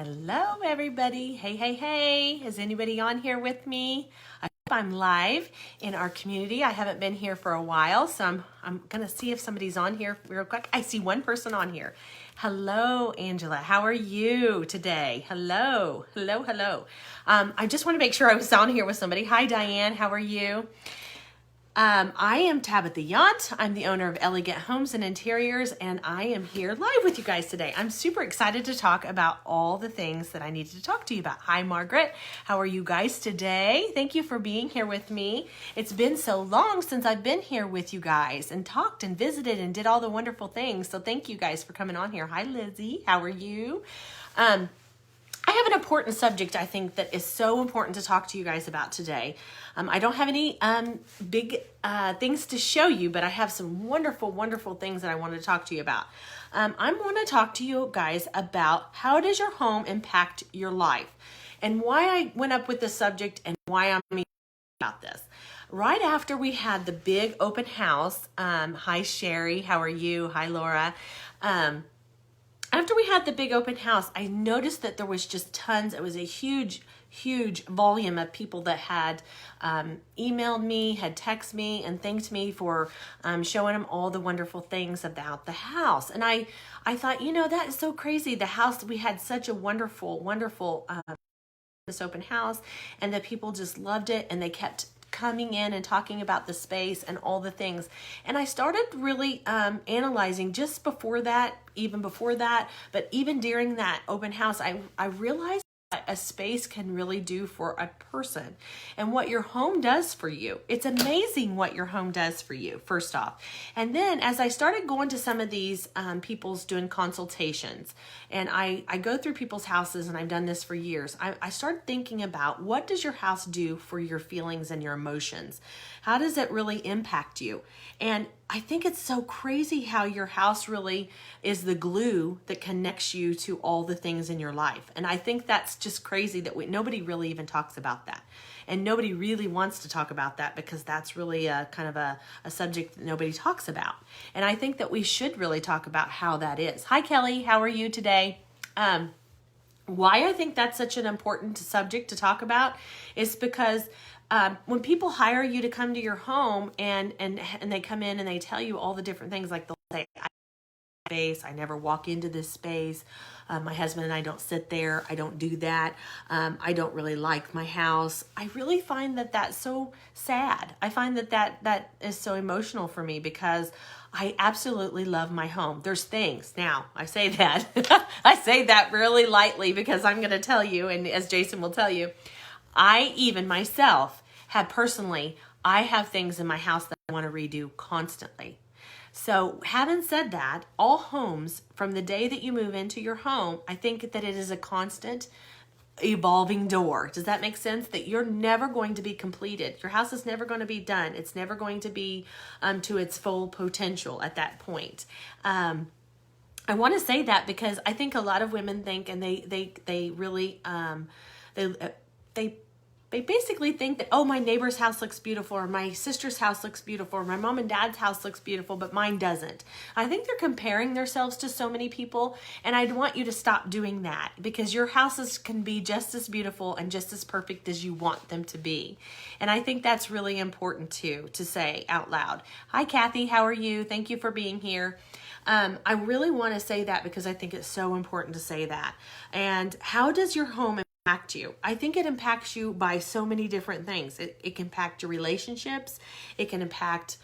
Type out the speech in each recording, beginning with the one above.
Hello, everybody. Hey, hey, hey. Is anybody on here with me? I hope I'm live in our community. I haven't been here for a while, so I'm going to see if somebody's on here real quick. I see one person on here. Hello, Angela. How are you today? Hello. Hello, hello. I just want to make sure I was on here with somebody. Hi, Diane. How are you? I am Tabitha Yount. I'm the owner of Elegant Homes and Interiors, and I am here live with you guys today. I'm super excited to talk about all the things that I needed to talk to you about. Hi, Margaret. How are you guys today? Thank you for being here with me. It's been so long since I've been here with you guys and talked and visited and did all the wonderful things. So thank you guys for coming on here. Hi, Lizzie. How are you? I have an important subject, I think, that is so important to talk to you guys about today. I don't have any big things to show you, but I have some wonderful, wonderful things that I want to talk to you about. I want to talk to you guys about how does your home impact your life and why I went up with this subject and why I'm about this. Right after we had the big open house, hi, Sherry, how are you? Hi, Laura. After we had the big open house, I noticed that there was just tons. It was a huge, huge volume of people that had emailed me, had texted me, and thanked me for showing them all the wonderful things about the house. And I thought, you know, that is so crazy. The house, we had such a wonderful, wonderful this open house, and the people just loved it, and they kept coming in and talking about the space and all the things. And I started really analyzing just before that, even before that, but even during that open house, I realized what a space can really do for a person and what your home does for you. It's amazing what your home does for you, first off. And then as I started going to some of these people's doing consultations, and I go through people's houses, and I've done this for years, I started thinking about, what does your house do for your feelings and your emotions? How does it really impact you? And I think it's so crazy how your house really is the glue that connects you to all the things in your life. And I think that's just crazy that nobody really even talks about that. And nobody really wants to talk about that, because that's really a kind of a subject that nobody talks about. And I think that we should really talk about how that is. Hi, Kelly. How are you today? Why I think that's such an important subject to talk about is because when people hire you to come to your home and they come in and they tell you all the different things, like they'll say, I never walk into this space. My husband and I don't sit there. I don't do that. I don't really like my house. I really find that that's so sad. I find that is so emotional for me, because I absolutely love my home. There's things. Now, I say that. I say that really lightly, because I'm going to tell you, and as Jason will tell you, I even myself have personally, I have things in my house that I want to redo constantly. So having said that, all homes, from the day that you move into your home, I think that it is a constant evolving door. Does that make sense? That you're never going to be completed. Your house is never going to be done. It's never going to be to its full potential at that point. I want to say that because I think a lot of women think, and they really they basically think that, oh, my neighbor's house looks beautiful, or my sister's house looks beautiful, or my mom and dad's house looks beautiful, but mine doesn't. I think they're comparing themselves to so many people, and I'd want you to stop doing that, because your houses can be just as beautiful and just as perfect as you want them to be. And I think that's really important too, to say out loud. Hi, Kathy. How are you? Thank you for being here. I really want to say that because I think it's so important to say that. And how does your home impact you? I think it impacts you by so many different things. It can impact your relationships. It can impact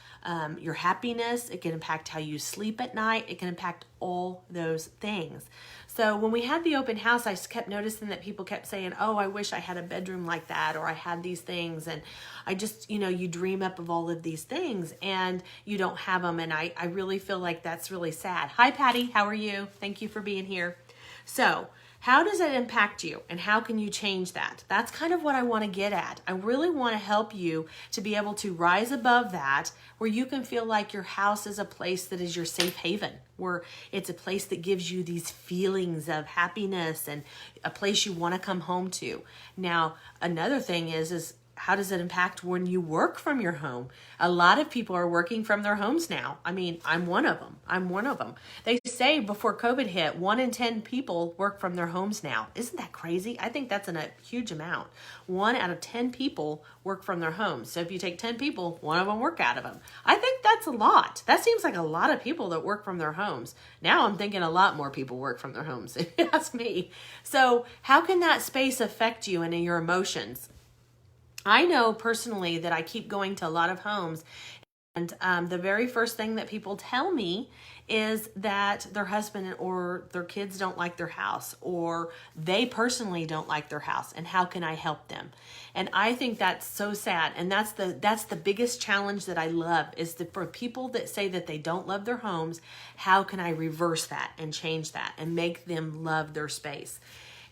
your happiness. It can impact how you sleep at night. It can impact all those things. So when we had the open house, I kept noticing that people kept saying, oh, I wish I had a bedroom like that, or I had these things. And I just, you dream up of all of these things and you don't have them. And I really feel like that's really sad. Hi, Patty. How are you? Thank you for being here. So how does it impact you, and how can you change that? That's kind of what I want to get at. I really want to help you to be able to rise above that, where you can feel like your house is a place that is your safe haven, where it's a place that gives you these feelings of happiness and a place you want to come home to. Now, another thing is how does it impact when you work from your home? A lot of people are working from their homes now. I mean, I'm one of them. They say before COVID hit, 1 in 10 people work from their homes now. Isn't that crazy? I think that's a huge amount. 1 out of 10 people work from their homes. So if you take 10 people, 1 of them work out of them. I think that's a lot. That seems like a lot of people that work from their homes. Now I'm thinking a lot more people work from their homes, if you ask me. So how can that space affect you and in your emotions? I know personally that I keep going to a lot of homes, and the very first thing that people tell me is that their husband or their kids don't like their house, or they personally don't like their house, and how can I help them? And I think that's so sad, and that's the biggest challenge that I love is for people that say that they don't love their homes, how can I reverse that and change that and make them love their space?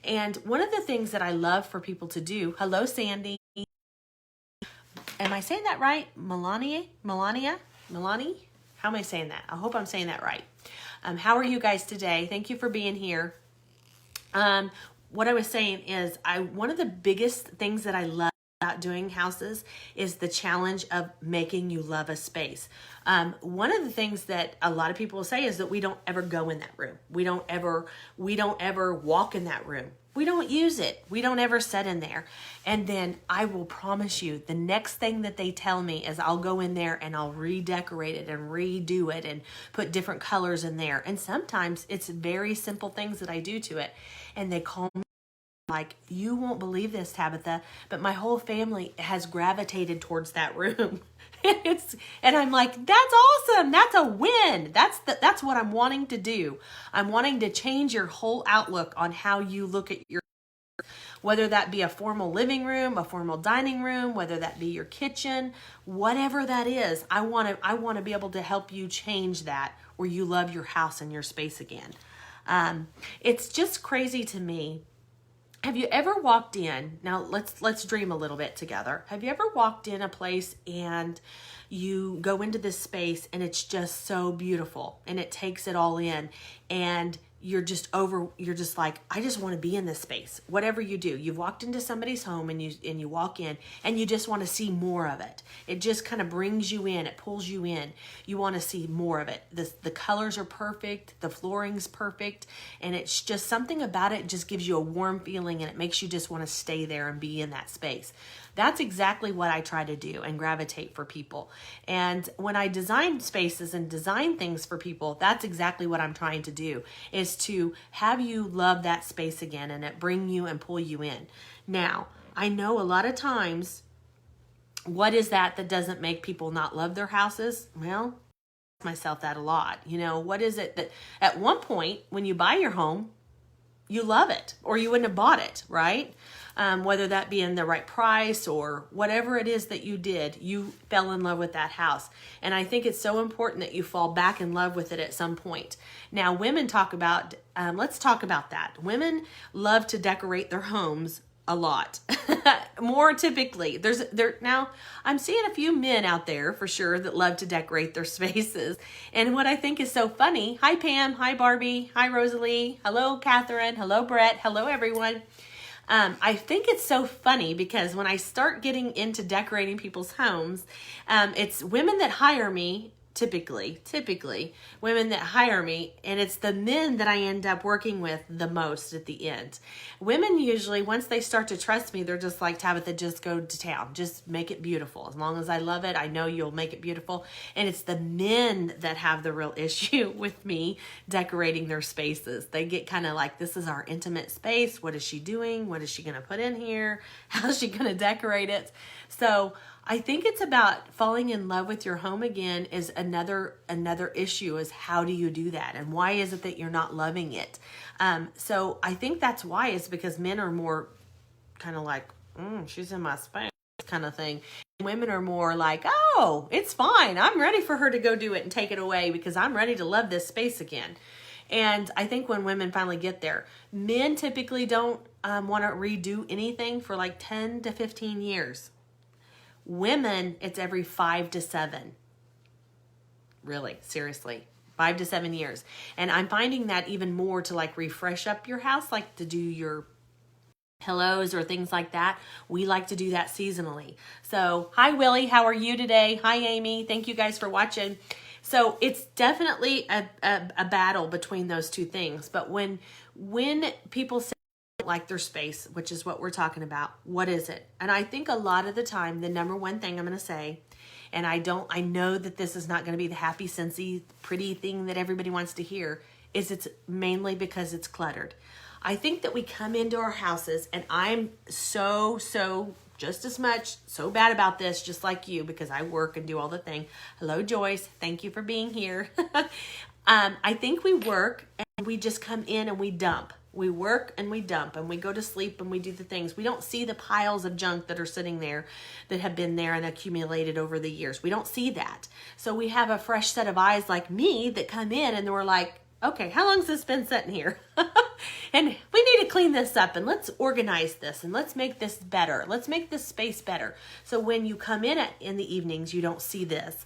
And one of the things that I love for people to do, hello Sandy, am I saying that right? Melanie? How am I saying that? I hope I'm saying that right. How are you guys today? Thank you for being here. What I was saying is one of the biggest things that I love about doing houses is the challenge of making you love a space. One of the things that a lot of people say is that we don't ever go in that room. We don't ever walk in that room. We don't use it. We don't ever sit in there. And then I will promise you, the next thing that they tell me is I'll go in there and I'll redecorate it and redo it and put different colors in there. And sometimes it's very simple things that I do to it. And they call me like, you won't believe this, Tabitha, but my whole family has gravitated towards that room. And I'm like, that's awesome. That's a win. That's what I'm wanting to do. I'm wanting to change your whole outlook on how you look at your, whether that be a formal living room, a formal dining room, whether that be your kitchen, whatever that is. I want to be able to help you change that where you love your house and your space again. It's just crazy to me. Have you ever walked in, now let's dream a little bit together. Have you ever walked in a place and you go into this space and it's just so beautiful and it takes it all in, and you're just like, I just want to be in this space. Whatever you do, you've walked into somebody's home and you walk in and you just want to see more of it. It just kind of brings you in, it pulls you in. You want to see more of it. The colors are perfect, the flooring's perfect, and it's just something about it just gives you a warm feeling and it makes you just want to stay there and be in that space. That's exactly what I try to do and gravitate for people. And when I design spaces and design things for people, that's exactly what I'm trying to do, is to have you love that space again and it bring you and pull you in. Now, I know a lot of times, what is that doesn't make people not love their houses? Well, I ask myself that a lot. You know, what is it that at one point when you buy your home, you love it, or you wouldn't have bought it, right? Whether that be in the right price or whatever it is that you did, you fell in love with that house. And I think it's so important that you fall back in love with it at some point. Now, women talk about, let's talk about that. Women love to decorate their homes a lot. More typically. Now, I'm seeing a few men out there for sure that love to decorate their spaces. And what I think is so funny, hi Pam, hi Barbie, hi Rosalie, hello Catherine, hello Brett, hello everyone. I think it's so funny because when I start getting into decorating people's homes, it's women that hire me, typically women that hire me, and it's the men that I end up working with the most at the end. Women usually, once they start to trust me, they're just like, Tabitha, just go to town. Just make it beautiful. As long as I love it, I know you'll make it beautiful. And it's the men that have the real issue with me decorating their spaces. They get kind of like, this is our intimate space. What is she doing? What is she going to put in here? How's she going to decorate it? So I think it's about falling in love with your home again is another issue, is how do you do that? And why is it that you're not loving it? So I think that's why, is because men are more kind of like, she's in my space kind of thing. And women are more like, oh, it's fine. I'm ready for her to go do it and take it away because I'm ready to love this space again. And I think when women finally get there, men typically don't want to redo anything for like 10 to 15 years. Women, it's every 5 to 7. Really, seriously, 5 to 7 years. And I'm finding that even more to like refresh up your house, like to do your pillows or things like that. We like to do that seasonally. So hi Willie, how are you today? Hi Amy, thank you guys for watching. So it's definitely a battle between those two things. But when people say they don't like their space, which is what we're talking about, what is it? And I think a lot of the time, the number one thing I'm going to say, and I know that this is not going to be the happy, sensey, pretty thing that everybody wants to hear, is it's mainly because it's cluttered. I think that we come into our houses, and I'm so just as much so bad about this, just like you, because I work and do all the thing. Hello, Joyce. Thank you for being here. I think we work and we just come in and we dump. We work and we dump and we go to sleep and we do the things. We don't see the piles of junk that are sitting there that have been there and accumulated over the years. We don't see that. So we have a fresh set of eyes like me that come in and we're like, okay, how long has this been sitting here? And we need to clean this up and let's organize this and let's make this better. Let's make this space better. So when you come in the evenings, you don't see this.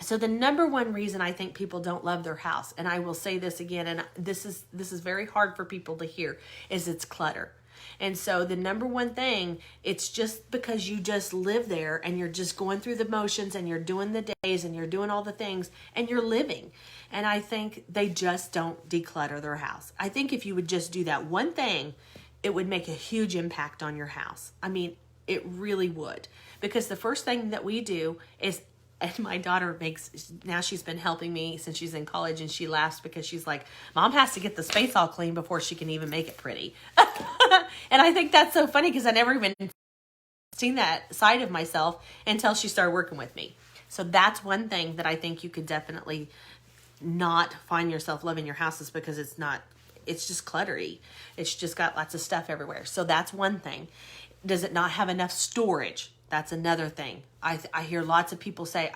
So the number one reason I think people don't love their house, and I will say this again, and this is very hard for people to hear, is it's clutter. And so the number one thing, it's just because you just live there and you're just going through the motions and you're doing the days and you're doing all the things and you're living. And I think they just don't declutter their house. I think if you would just do that one thing, it would make a huge impact on your house. I mean, it really would. Because the first thing that we do is, and my daughter now she's been helping me since she's in college, and she laughs because she's like, Mom has to get the space all clean before she can even make it pretty. And I think that's so funny because I never even seen that side of myself until she started working with me. So that's one thing that I think you could definitely not find yourself loving your house, is because it's just cluttery. It's just got lots of stuff everywhere. So that's one thing. Does it not have enough storage? That's another thing. I hear lots of people say,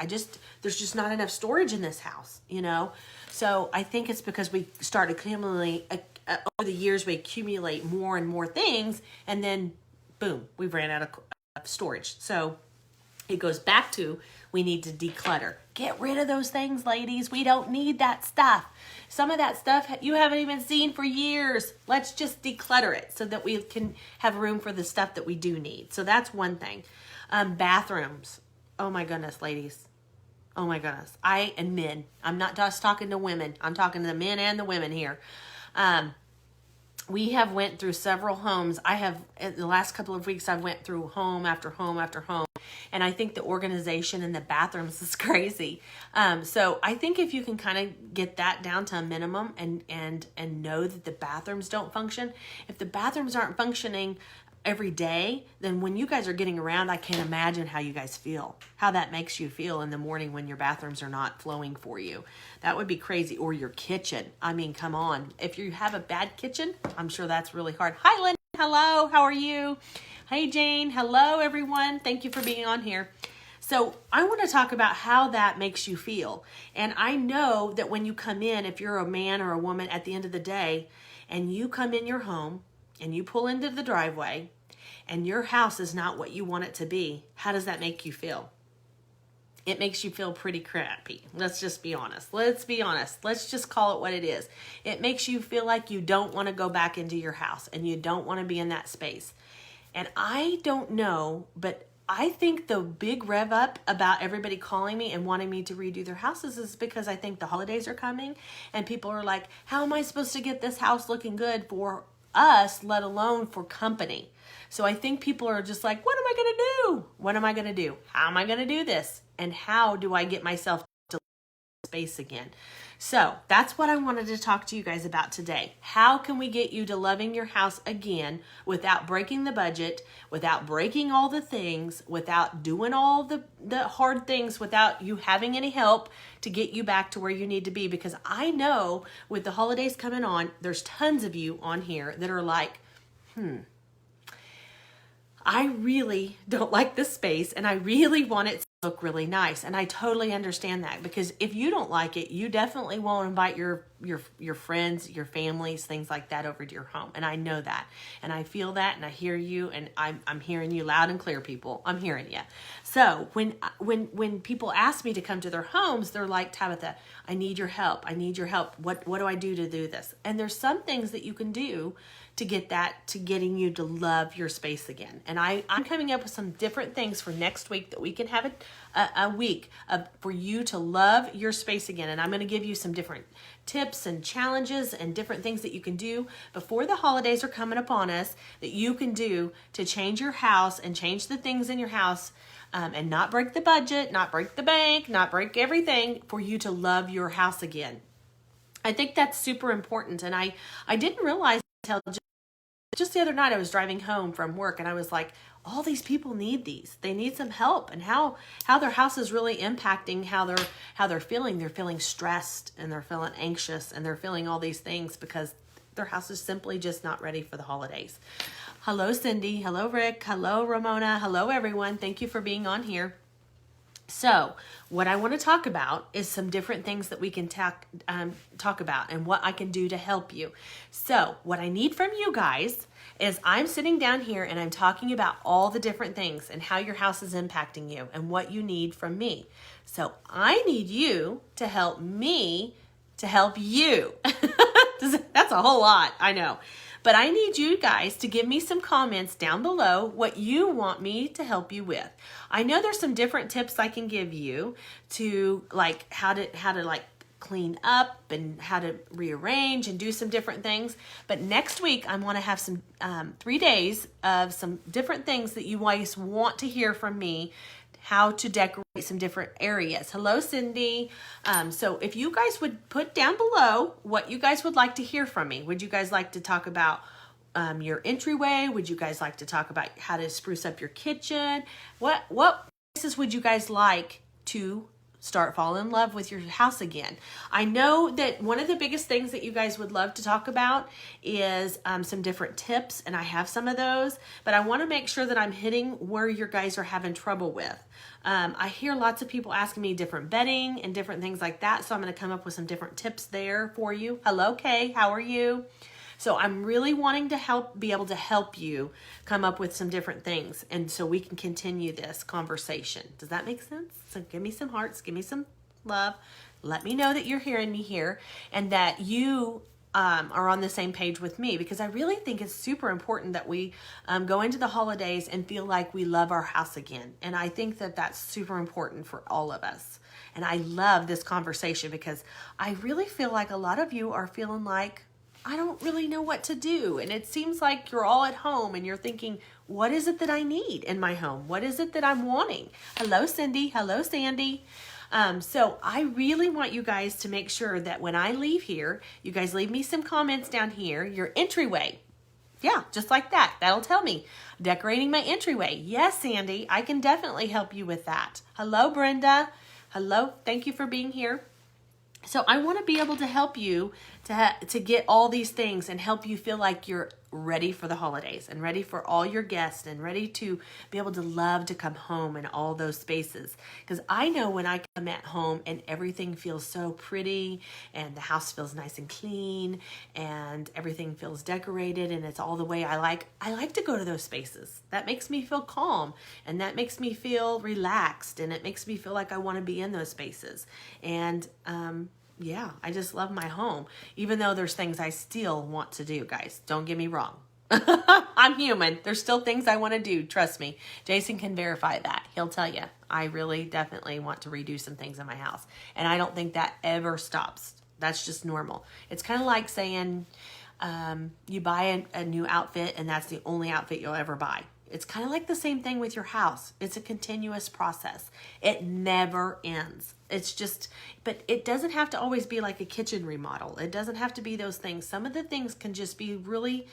there's just not enough storage in this house, you know? So I think it's because we start accumulating, over the years, we accumulate more and more things, and then boom, we ran out of storage. So it goes back to, we need to declutter. Get rid of those things, ladies. We don't need that stuff. Some of that stuff you haven't even seen for years. Let's just declutter it so that we can have room for the stuff that we do need. So that's one thing. Bathrooms. Oh my goodness, ladies. Oh my goodness. And men. I'm not just talking to women. I'm talking to the men and the women here. We have went through several homes. In the last couple of weeks, I've went through home after home after home. And I think the organization in the bathrooms is crazy. So I think if you can kind of get that down to a minimum and know that the bathrooms don't function. If the bathrooms aren't functioning every day, then when you guys are getting around, I can't imagine how you guys feel, how that makes you feel in the morning when your bathrooms are not flowing for you. That would be crazy. Or your kitchen. I mean, come on. If you have a bad kitchen, I'm sure that's really hard. Hi, Lynn. Hello. How are you? Hey, Jane. Hello, everyone. Thank you for being on here. So I want to talk about how that makes you feel. And I know that when you come in, if you're a man or a woman at the end of the day, and you come in your home, and you pull into the driveway and your house is not what you want it to be, how does that make you feel? It makes you feel pretty crappy. Let's just be honest. Let's be honest. Let's just call it what it is. It makes you feel like you don't want to go back into your house and you don't want to be in that space. And I don't know, but I think the big rev up about everybody calling me and wanting me to redo their houses is because I think the holidays are coming and people are like, how am I supposed to get this house looking good for us, let alone for company? So I think people are just like, what am I going to do? What am I going to do? How am I going to do this? And how do I get myself to space again? So that's what I wanted to talk to you guys about today. How can we get you to loving your house again without breaking the budget, without breaking all the things, without doing all the hard things, without you having any help to get you back to where you need to be? Because I know with the holidays coming on, there's tons of you on here that are like, I really don't like this space and I really want it to look really nice. And I totally understand that, because if you don't like it, you definitely won't invite your friends, your families, things like that over to your home. And I know that. And I feel that and I hear you, and I'm hearing you loud and clear, people. I'm hearing you. So when people ask me to come to their homes, they're like, Tabitha, I need your help. I need your help. What do I do to do this? And there's some things that you can do to get that, to getting you to love your space again. And I'm coming up with some different things for next week that we can have a week for you to love your space again. And I'm going to give you some different tips and challenges and different things that you can do before the holidays are coming upon us that you can do to change your house and change the things in your house, and not break the budget, not break the bank, not break everything, for you to love your house again. I think that's super important. And I didn't realize until just the other night I was driving home from work, and I was like, all these people need these. They need some help, and how their house is really impacting how they're feeling. They're feeling stressed, and they're feeling anxious, and they're feeling all these things because their house is simply just not ready for the holidays. Hello, Cindy. Hello, Rick. Hello, Ramona. Hello, everyone. Thank you for being on here. So what I want to talk about is some different things that we can talk about and what I can do to help you. So what I need from you guys is I'm sitting down here and I'm talking about all the different things and how your house is impacting you and what you need from me. So I need you to help me to help you. That's a whole lot, I know. But I need you guys to give me some comments down below what you want me to help you with. I know there's some different tips I can give you to like how to like clean up and how to rearrange and do some different things. But next week I want to have some 3 days of some different things that you guys want to hear from me, how to decorate some different areas. Hello, Cindy. So if you guys would put down below what you guys would like to hear from me. Would you guys like to talk about your entryway? Would you guys like to talk about how to spruce up your kitchen? What places would you guys like to start falling in love with your house again? I know that one of the biggest things that you guys would love to talk about is some different tips, and I have some of those, but I want to make sure that I'm hitting where your guys are having trouble with. I hear lots of people asking me different bedding and different things like that, so I'm going to come up with some different tips there for you. Hello, Kay. How are you? So I'm really wanting to be able to help you come up with some different things, and so we can continue this conversation. Does that make sense? So give me some hearts, give me some love. Let me know that you're hearing me here and that you are on the same page with me, because I really think it's super important that we go into the holidays and feel like we love our house again. And I think that that's super important for all of us. And I love this conversation because I really feel like a lot of you are feeling like, I don't really know what to do. And it seems like you're all at home and you're thinking, what is it that I need in my home? What is it that I'm wanting? Hello, Cindy. Hello, Sandy. So I really want you guys to make sure that when I leave here, you guys leave me some comments down here, your entryway. Yeah, just like that. That'll tell me. Decorating my entryway. Yes, Sandy, I can definitely help you with that. Hello, Brenda. Hello. Thank you for being here. So I want to be able to help you to get all these things and help you feel like you're ready for the holidays and ready for all your guests and ready to be able to love to come home in all those spaces. Because I know when I come at home and everything feels so pretty and the house feels nice and clean and everything feels decorated and it's all the way I like to go to those spaces. That makes me feel calm and that makes me feel relaxed and it makes me feel like I want to be in those spaces. And yeah, I just love my home, even though there's things I still want to do, guys. Don't get me wrong. I'm human. There's still things I want to do. Trust me. Jason can verify that. He'll tell you. I really definitely want to redo some things in my house. And I don't think that ever stops. That's just normal. It's kind of like saying you buy a new outfit and that's the only outfit you'll ever buy. It's kind of like the same thing with your house. It's a continuous process. It never ends. It's just, but it doesn't have to always be like a kitchen remodel. It doesn't have to be those things. Some of the things can just be really,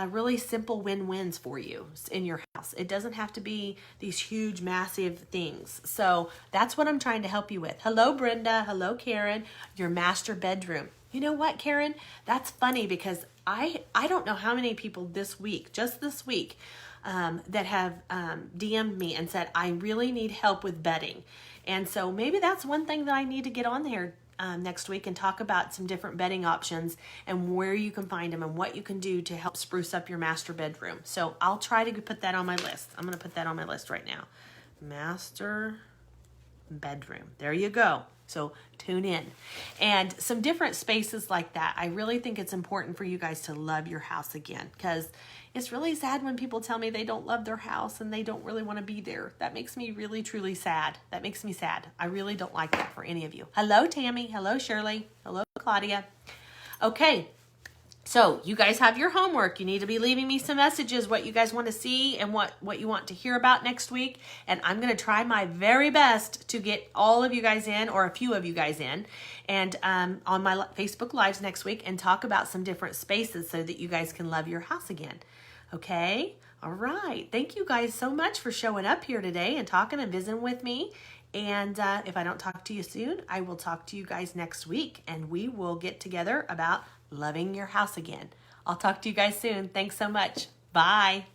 really simple win-wins for you in your house. It doesn't have to be these huge, massive things. So that's what I'm trying to help you with. Hello, Brenda. Hello, Karen. Your master bedroom. You know what, Karen? That's funny because I don't know how many people just this week, that have DM'd me and said, I really need help with bedding. And so maybe that's one thing that I need to get on there next week and talk about some different bedding options and where you can find them and what you can do to help spruce up your master bedroom. So I'll try to put that on my list. I'm going to put that on my list right now. Master bedroom. There you go. So tune in. And some different spaces like that. I really think it's important for you guys to love your house again, because it's really sad when people tell me they don't love their house and they don't really want to be there. That makes me really, truly sad. That makes me sad. I really don't like that for any of you. Hello, Tammy. Hello, Shirley. Hello, Claudia. Okay. So you guys have your homework. You need to be leaving me some messages, what you guys want to see and what you want to hear about next week. And I'm going to try my very best to get all of you guys in, or a few of you guys in, and on my Facebook Lives next week, and talk about some different spaces so that you guys can love your house again. Okay? All right. Thank you guys so much for showing up here today and talking and visiting with me. And if I don't talk to you soon, I will talk to you guys next week, and we will get together about loving your house again. I'll talk to you guys soon. Thanks so much. Bye.